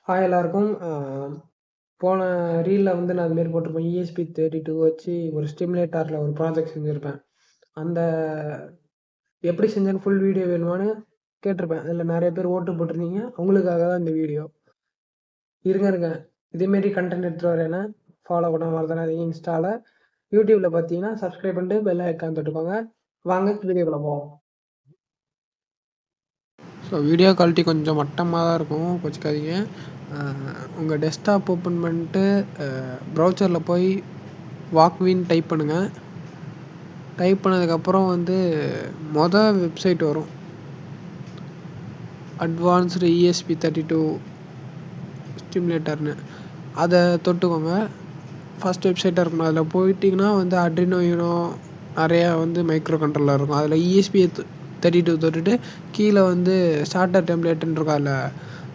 Hi எல்லாருக்கும். போன ரீல்ல வந்து நான் அதுமாரி போட்டிருப்பேன். ESP32 வச்சு ஒரு ஸ்டிமுலேட்டர்ல ஒரு ப்ராஜெக்ட் செஞ்சிருப்பேன். அந்த எப்படி செஞ்சேன்னு ஃபுல் வீடியோ வேணுமான்னு கேட்டிருப்பேன். அதில நெறைய பேர் ஓட்டு போட்டிருந்தீங்க. உங்களுக்காக தான் இந்த வீடியோ. இருங்க. இதேமாரி கன்டென்ட் எடுத்துட்டு வரேன்னா, ஃபாலோ பண்ண மறந்துடாதீங்க இன்ஸ்டால. யூடியூப்ல பார்த்தீங்கன்னா, சப்ஸ்கிரைப் பண்ணிட்டு பெல் ஐக்கான் தொட்டுக்கோங்க. வாங்க வீடியோக்குள்ள போவோம். ஸோ வீடியோ குவாலிட்டி கொஞ்சம் மட்டமாக தான் இருக்கும், கோச்சிக்காதீங்க. உங்கள் டெஸ்க்டாப் ஓப்பன் பண்ணிட்டு ப்ரௌசரில் போய் வாக்வின் டைப் பண்ணுங்கள். டைப் பண்ணதுக்கப்புறம் வந்து வெப்சைட் வரும், அட்வான்ஸ்டு ESP32 ஸ்டிமுலேட்டர்னு. அதை தொட்டுக்கோங்க. ஃபஸ்ட் வெப்சைட்டாக இருக்கணும். அதில் போயிட்டிங்கன்னா வந்து அட்ரினோ யூனோ நிறையா வந்து மைக்ரோ கண்ட்ரோலர் இருக்கும். அதில் ESP32 தொட்டுட்டு கீழே வந்து ஸ்டார்டர் டெம்ப்ளேட்டுன்னு இருக்கும்.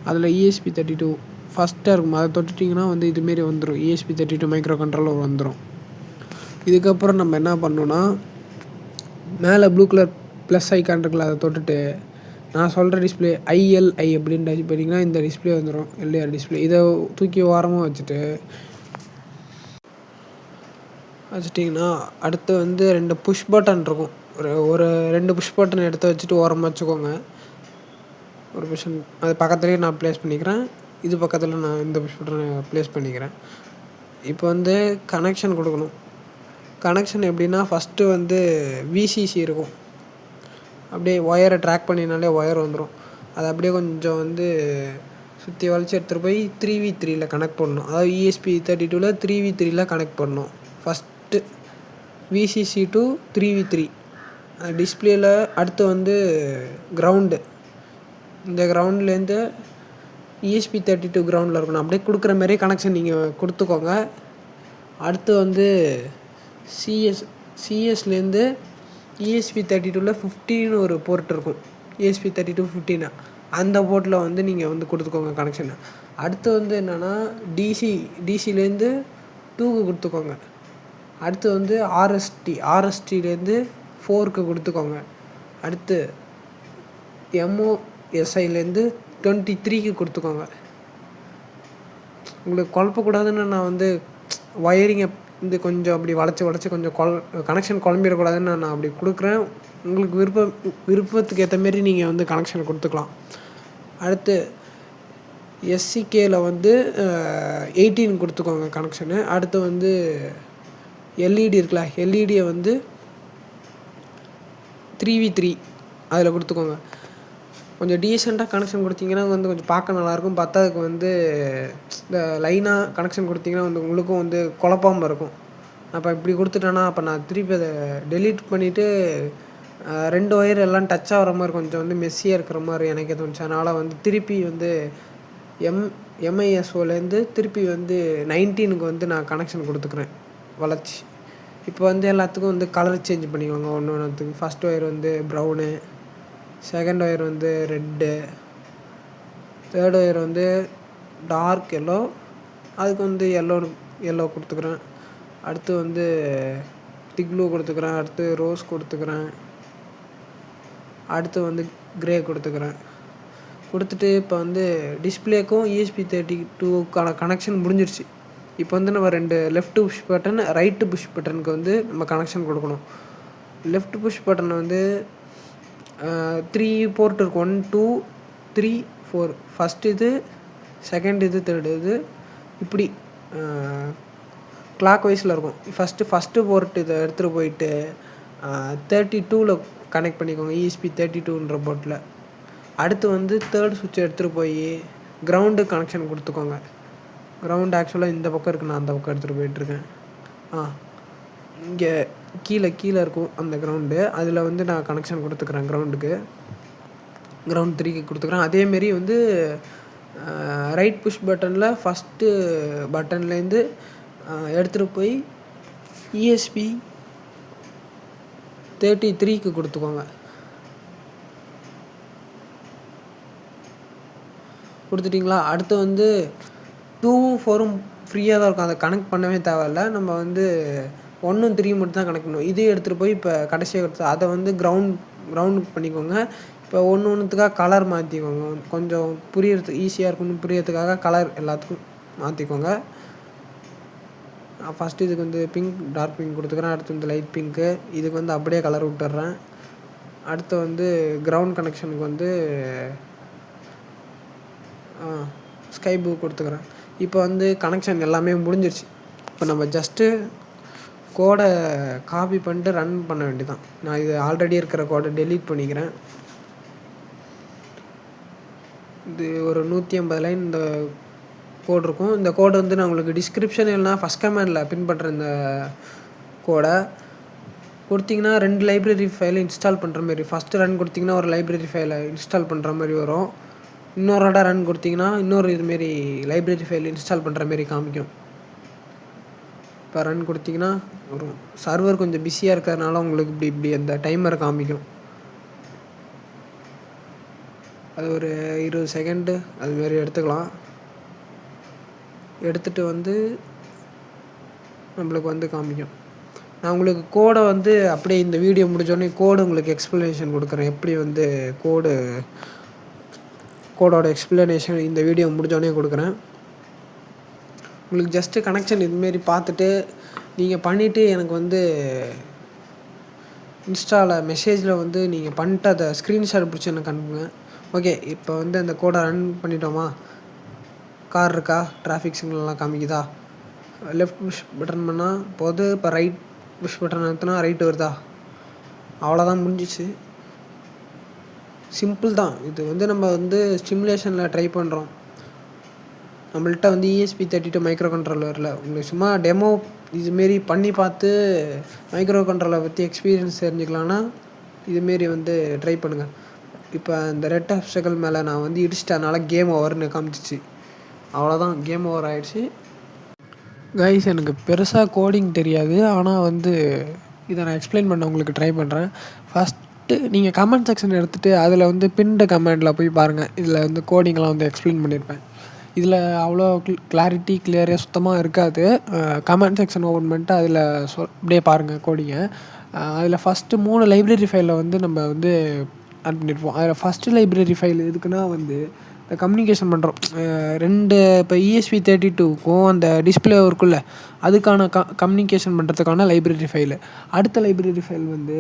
அதில் ESP32 ஃபஸ்ட்டாக இருக்கும். அதை தொட்டுட்டிங்கன்னா வந்து இதுமாரி வந்துடும், ESP32 மைக்ரோ கண்ட்ரோலர் வந்துடும். இதுக்கப்புறம் நம்ம என்ன பண்ணணுன்னா, மேலே ப்ளூ கலர் ப்ளஸ் ஐக்கான் இருக்குல்ல, அதை தொட்டுட்டு நான் சொல்கிற டிஸ்பிளே ILI அப்படின்னு டைப் பண்ணிங்கன்னா இந்த டிஸ்பிளே வந்துடும், LDR டிஸ்பிளே. இதை தூக்கி ஓரமாக வச்சுட்டிங்கன்னா அடுத்து வந்து 2 புஷ் பட்டன் இருக்கும். ஒரு 2 புஷ் பட்டன் எடுத்து வச்சுட்டு ஓரமாக வச்சுக்கோங்க. ஒரு மிஷின் அது பக்கத்துலேயே நான் ப்ளேஸ் பண்ணிக்கிறேன். இது பக்கத்தில் நான் இந்த புஷ் பட்டனை ப்ளேஸ் பண்ணிக்கிறேன். இப்போ வந்து கனெக்ஷன் கொடுக்கணும். கனெக்ஷன் எப்படின்னா, ஃபஸ்ட்டு வந்து VCC இருக்கும். அப்படியே ஒயரை ட்ராக் பண்ணினாலே ஒயர் வந்துடும். அதை அப்படியே கொஞ்சம் வந்து சுற்றி வளைச்சி எடுத்துகிட்டு போய் 3v3யில் கனெக்ட் பண்ணணும். அதாவது ESP32ல் 3v3யில் கனெக்ட் பண்ணணும். ஃபஸ்ட்டு VCC to 3v3 டிஸ்பிளேயில். அடுத்து வந்து கிரவுண்டு. இந்த கிரவுண்ட்லேருந்து ESP32 கிரவுண்டில் இருக்கணும். அப்படியே கொடுக்குற மாதிரியே கனெக்ஷன் நீங்கள் கொடுத்துக்கோங்க. அடுத்து வந்து சிஎஸ்லேருந்து ESP32ல் 15 ஒரு போர்ட் இருக்கும், ESP32 15. அந்த போர்ட்டில் வந்து நீங்கள் வந்து கொடுத்துக்கோங்க கனெக்ஷனை. அடுத்து வந்து என்னென்னா, டிசிலேருந்து 2க்கு கொடுத்துக்கோங்க. அடுத்து வந்து ஆர்எஸ்டிலேருந்து 4க்கு கொடுத்துக்கோங்க. அடுத்து MOSIலேருந்து 23க்கு கொடுத்துக்கோங்க. உங்களுக்கு குழப்பக்கூடாதுன்னு நான் வந்து ஒயரிங்கை வந்து கொஞ்சம் அப்படி வளைச்சி கொஞ்சம் கனெக்ஷன் குழம்பிடக்கூடாதுன்னு நான் அப்படி கொடுக்குறேன். உங்களுக்கு விருப்பத்துக்கு ஏற்ற மாரி நீங்கள் வந்து கனெக்ஷனை கொடுத்துக்கலாம். அடுத்து SCKயில் வந்து 18 கொடுத்துக்கோங்க கனெக்ஷனு. அடுத்து வந்து LED இருக்குல்ல, LEDயை வந்து 3v3 அதில் கொடுத்துக்கோங்க. கொஞ்சம் டீசெண்டாக கனெக்ஷன் கொடுத்தீங்கன்னா வந்து கொஞ்சம் பார்க்க நல்லாயிருக்கும். பத்தாதுக்கு வந்து இந்த லைனாக கனெக்ஷன் கொடுத்தீங்கன்னா வந்து உங்களுக்கும் வந்து குழப்பாமல் இருக்கும். அப்போ இப்படி கொடுத்துட்டேன்னா அப்போ நான் திருப்பி அதை டெலீட் பண்ணிவிட்டு 2 ஒயர் எல்லாம் டச் ஆகிற மாதிரி கொஞ்சம் வந்து மெஸ்ஸியாக இருக்கிற மாதிரி எனக்கு தோணுச்சு. அதனால் வந்து திருப்பி வந்து MISOலேருந்து திருப்பி வந்து 19க்கு வந்து நான் கனெக்ஷன் கொடுத்துக்கிறேன் வளைச்சி. இப்போ வந்து எல்லாத்துக்கும் வந்து கலர் சேஞ்ச் பண்ணிக்கோங்க. ஒன்றுத்துக்கு ஃபஸ்ட் ஒயர் வந்து ப்ரௌனு, செகண்ட் ஒயர் வந்து ரெட்டு, தேர்ட் ஒயர் வந்து டார்க் எல்லோ, அதுக்கு வந்து எல்லோ கொடுத்துக்கிறேன். அடுத்து வந்து திக் ப்ளூ கொடுத்துக்கிறேன். அடுத்து ரோஸ் கொடுத்துக்கிறேன். அடுத்து வந்து க்ரே கொடுத்துக்கிறேன். கொடுத்துட்டு இப்போ வந்து டிஸ்பிளேக்கும் ESP32க்கான கனெக்ஷன் முடிஞ்சிருச்சு. இப்போ வந்து நம்ம 2 left push button, right push பட்டனுக்கு வந்து நம்ம கனெக்ஷன் கொடுக்கணும். லெஃப்ட் புஷ் பட்டன் வந்து 3 போர்ட் இருக்கும். 1 2 3 4. ஃபஸ்ட் இது, செகண்ட் இது, தேர்டு இது, இப்படி கிளாக் வைஸில் இருக்கும். ஃபஸ்ட்டு போர்ட் இதை எடுத்துகிட்டு போயிட்டு 32ல் கனெக்ட் பண்ணிக்கோங்க, ESP32ன்ற போர்ட்டில். அடுத்து வந்து தேர்ட் சுவிட்சை எடுத்துகிட்டு போய் கிரவுண்டு கனெக்ஷன் கொடுத்துக்கோங்க. கிரவுண்டு ஆக்சுவலாக இந்த பக்கம் இருக்குது, நான் அந்த பக்கம் எடுத்துகிட்டு போயிட்டுருக்கேன். இங்கே கீழே இருக்கும் அந்த கிரவுண்டு. அதில் வந்து நான் கனெக்ஷன் கொடுத்துக்கிறேன் கிரவுண்டுக்கு. கிரவுண்ட் 3க்கு கொடுத்துக்கிறேன். அதேமாரி வந்து ரைட் புஷ் பட்டனில் ஃபஸ்ட்டு பட்டன்லேருந்து எடுத்துகிட்டு போய் ESP33க்கு கொடுத்துக்கோங்க. கொடுத்துட்டிங்களா? அடுத்து வந்து 2ம் 4ம் ஃப்ரீயாக தான் இருக்கும். அதை கனெக்ட் பண்ணவே தேவையில்ல. நம்ம வந்து 1ம் 3ம் மட்டும் தான் கனெக்ட் பண்ணுவோம். இதையும் எடுத்துகிட்டு போய் இப்போ கடைசியாக அதை வந்து கிரவுண்ட் பண்ணிக்கோங்க. இப்போ ஒன்றுத்துக்காக கலர் மாற்றிக்கோங்க. கொஞ்சம் புரியறதுக்கு ஈஸியாக இருக்கும்னு புரியறதுக்காக கலர் எல்லாத்துக்கும் மாற்றிக்கோங்க. ஃபஸ்ட்டு இதுக்கு வந்து பிங்க், டார்க் பிங்க் கொடுத்துக்கிறேன். அடுத்து வந்து லைட் பிங்க்கு. இதுக்கு வந்து அப்படியே கலர் விட்டுறேன். அடுத்து வந்து கிரவுண்ட் கனெக்ஷனுக்கு வந்து ஸ்கை ப்ளூ கொடுத்துக்கிறேன். இப்போ வந்து கனெக்ஷன் எல்லாமே முடிஞ்சிருச்சு. இப்போ நம்ம ஜஸ்ட்டு கோடை காப்பி பண்ணிட்டு ரன் பண்ண வேண்டியதான். நான் இது ஆல்ரெடி இருக்கிற கோடை டெலீட் பண்ணிக்கிறேன். இது ஒரு 150 லைன் இந்த கோடு இருக்கும். இந்த கோடு வந்து நான் உங்களுக்கு டிஸ்கிரிப்ஷன் இல்லைனா ஃபஸ்ட் கமெண்டில் பின் பண்ணுறேன். இந்த கோடை கொடுத்திங்கன்னா 2 லைப்ரரி ஃபைலை இன்ஸ்டால் பண்ணுற மாதிரி. ஃபஸ்ட்டு ரன் கொடுத்திங்கன்னா ஒரு லைப்ரரி ஃபைலை இன்ஸ்டால் பண்ணுற மாதிரி வரும். இன்னொரு இடம் ரன் கொடுத்திங்கன்னா இன்னொரு இதுமாரி லைப்ரரி ஃபைல் இன்ஸ்டால் பண்ணுற மாரி காமிக்கும். இப்போ ரன் கொடுத்திங்கன்னா ஒரு சர்வர் கொஞ்சம் பிஸியாக இருக்கிறதுனால உங்களுக்கு இப்படி அந்த டைமர் காமிக்கும். அது ஒரு 20 செகண்டு அதுமாரி எடுத்துக்கலாம். எடுத்துகிட்டு வந்து நம்மளுக்கு வந்து காமிக்கும். நான் உங்களுக்கு கோடை வந்து அப்படியே இந்த வீடியோ முடிஞ்சோடனே கோடு உங்களுக்கு எக்ஸ்ப்ளனேஷன் கொடுக்குறேன். எப்படி வந்து கோடோட எக்ஸ்ப்ளனேஷன் இந்த வீடியோ முடிஞ்சோடனே கொடுக்குறேன். உங்களுக்கு ஜஸ்ட்டு கனெக்ஷன் இதுமாரி பார்த்துட்டு நீங்கள் பண்ணிவிட்டு எனக்கு வந்து இன்ஸ்டாவில் மெசேஜில் வந்து நீங்கள் பண்ணிட்டு அதை ஸ்க்ரீன்ஷாட் பிடிச்சி எனக்கு அனுப்புங்க. ஓகே, இப்போ வந்து அந்த கோடை ரன் பண்ணிட்டோமா? கார் இருக்கா? டிராஃபிக் சிக்னல்லாம் காமிக்குதா? லெஃப்ட் புஷ் பட்டன் பண்ணால் போது. இப்போ ரைட் புஷ் பட்டன் அழுத்தினா ரைட்டு வருதா? அவ்வளோதான், முடிஞ்சிச்சு. சிம்பிள் தான். இது வந்து நம்ம வந்து ஸ்டிமுலேஷனில் ட்ரை பண்ணுறோம். நம்மள்ட்ட வந்து ESP32 மைக்ரோ கண்ட்ரோலரில் உங்களுக்கு சும்மா டெமோ இதுமாரி பண்ணி பார்த்து மைக்ரோ கண்ட்ரோலரை பற்றி எக்ஸ்பீரியன்ஸ் தெரிஞ்சுக்கலான்னா இதுமாரி வந்து ட்ரை பண்ணுங்கள். இப்போ இந்த ரெட் ஆப்ஸ்டக்கிள் மேலே நான் வந்து இடிச்சிட்டனால கேம் ஓவர்னு காமிச்சிச்சு. அவ்வளோதான், கேம் ஓவர் ஆகிடுச்சு. கைஸ், எனக்கு பெருசாக கோடிங் தெரியாது. ஆனால் வந்து இதை நான் எக்ஸ்பிளைன் பண்ண உங்களுக்கு ட்ரை பண்ணுறேன். ஃபஸ்ட்டு நீங்கள் கமெண்ட் செக்ஷன் எடுத்துகிட்டு அதில் வந்து பின்டு கமெண்டில் போய் பாருங்கள். இதில் வந்து கோடிங்லாம் வந்து எக்ஸ்பிளைன் பண்ணியிருப்பேன். இதில் அவ்வளோ கிளியராக சுத்தமாக இருக்காது. கமெண்ட் செக்ஷன் ஓப்பன் பண்ணிட்டு அதில் அப்படியே பாருங்கள் கோடிங்கை. அதில் ஃபஸ்ட்டு 3 லைப்ரரி ஃபைலில் வந்து நம்ம வந்து ஆட் பண்ணியிருப்போம். அதில் ஃபஸ்ட்டு லைப்ரரி ஃபைல் எதுக்குன்னா வந்து இந்த கம்யூனிகேஷன் பண்ணுறோம். 2 இப்போ ESP32க்கும் அந்த டிஸ்பிளே இருக்குல்ல, அதுக்கான கம்யூனிகேஷன் பண்ணுறதுக்கான லைப்ரரி ஃபைலு. அடுத்த லைப்ரரி ஃபைல் வந்து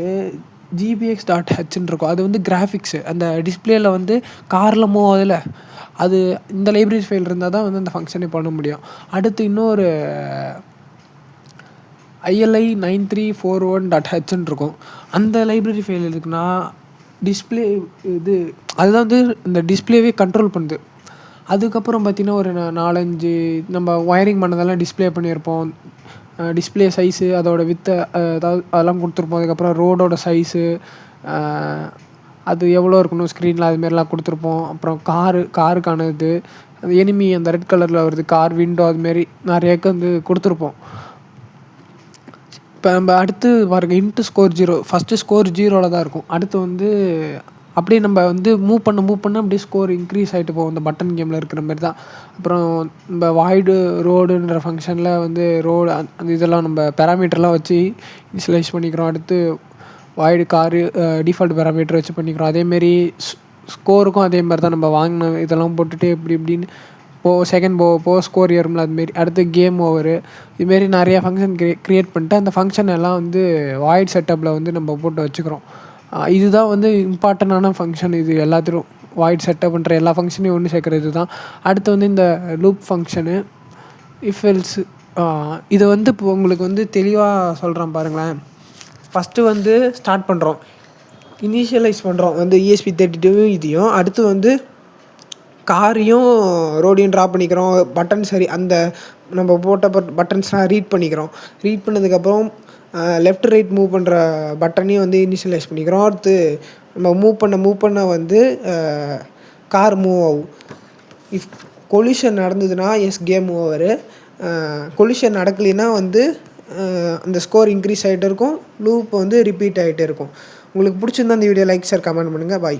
gbx.hன்னு இருக்கும். அது வந்து கிராஃபிக்ஸு. அந்த டிஸ்பிளேயில் வந்து காரில் மூவ் ஆகுதுல, அது இந்த லைப்ரரி ஃபைல் இருந்தால் தான் வந்து அந்த ஃபங்க்ஷனே பண்ண முடியும். அடுத்து இன்னொரு ILI9341.hன்னு இருக்கும். அந்த லைப்ரரி ஃபைல் எதுக்குன்னா டிஸ்பிளே இது அதுதான் வந்து இந்த டிஸ்பிளேவே கண்ட்ரோல் பண்ணுது. அதுக்கப்புறம் பார்த்திங்கன்னா ஒரு 4-5 நம்ம ஒயரிங் பண்ணதெல்லாம் டிஸ்பிளே பண்ணியிருப்போம். டிஸ்பிளே சைஸு, அதோட வித்தை, அதெல்லாம் கொடுத்துருப்போம். அதுக்கப்புறம் ரோடோட சைஸு, அது எவ்வளோ இருக்கணும் ஸ்க்ரீனில், அதுமாரிலாம் கொடுத்துருப்போம். அப்புறம் காருக்கான இது, அது எனிமி அந்த ரெட் கலரில் வருது, கார் விண்டோ, அதுமாரி நிறையாக்கு வந்து கொடுத்துருப்போம். இப்போ நம்ம அடுத்து பாருங்கள், இன்ட்டு ஸ்கோர் 0. ஃபஸ்ட்டு ஸ்கோர் 0ல் தான் இருக்கும். அடுத்து வந்து அப்படியே நம்ம வந்து மூவ் பண்ண அப்படியே ஸ்கோர் இன்க்ரீஸ் ஆகிட்டு போகும். இந்த பட்டன் கேமில் இருக்கிற மாதிரி தான். அப்புறம் நம்ம வாய்டு ரோடுன்ற ஃபங்க்ஷனில் வந்து ரோடு அந்த இதெல்லாம் நம்ம பேராமீட்டர்லாம் வச்சு இனிஷியலைஸ் பண்ணிக்கிறோம். அடுத்து வாய்டு காரு டிஃபால்ட் பேராமீட்டர் வச்சு பண்ணிக்கிறோம். அதேமாரி ஸ்கோருக்கும் அதே மாதிரி தான். நம்ம வாங்கின இதெல்லாம் போட்டுட்டு இப்படின்னு செகண்ட் போக ஸ்கோர் ஏறும்ல, அதுமாரி. அடுத்து கேம் ஓவரு, இதுமாரி நிறையா ஃபங்க்ஷன் க்ரியேட் பண்ணிட்டு அந்த ஃபங்க்ஷன் எல்லாம் வந்து வாய்ட் செட்டப்பில் வந்து நம்ம போட்டு வச்சுக்கிறோம். இதுதான் வந்து இம்பார்ட்டண்டான ஃபங்க்ஷன். இது எல்லாத்திலும் வாய்ட் செட்டப் பண்ணுற எல்லா ஃபங்க்ஷனையும் ஒன்று சேர்க்குறது தான். அடுத்து வந்து இந்த லூப் ஃபங்க்ஷனு, இஃப் எல்ஸ், இதை வந்து இப்போ உங்களுக்கு வந்து தெளிவாக சொல்கிறேன் பாருங்களேன். ஃபஸ்ட்டு வந்து ஸ்டார்ட் பண்ணுறோம், இனிஷியலைஸ் பண்ணுறோம் வந்து ESP32 இதையும். அடுத்து வந்து காரையும் ரோடையும் ட்ரா பண்ணிக்கிறோம். பட்டன் சரி, அந்த நம்ம போட்ட பட்டன்ஸ்லாம் ரீட் பண்ணிக்கிறோம். ரீட் பண்ணதுக்கப்புறம் லெஃப்ட் ரைட் மூவ் பண்ணுற பட்டனையும் வந்து இனிஷியலைஸ் பண்ணிக்கிறோம். அடுத்து நம்ம மூவ் பண்ண வந்து கார் மூவ் ஆகும். இஃப் கொலிஷன் நடந்ததுன்னா கேம் ஓவரு. கொலிஷன் நடக்கலைன்னா வந்து அந்த ஸ்கோர் இன்க்ரீஸ் ஆகிட்டே இருக்கும். லூப் வந்து ரிப்பீட் ஆகிட்டே இருக்கும். உங்களுக்கு பிடிச்சிருந்தா இந்த வீடியோ லைக், ஷேர், கமெண்ட் பண்ணுங்கள். பாய்.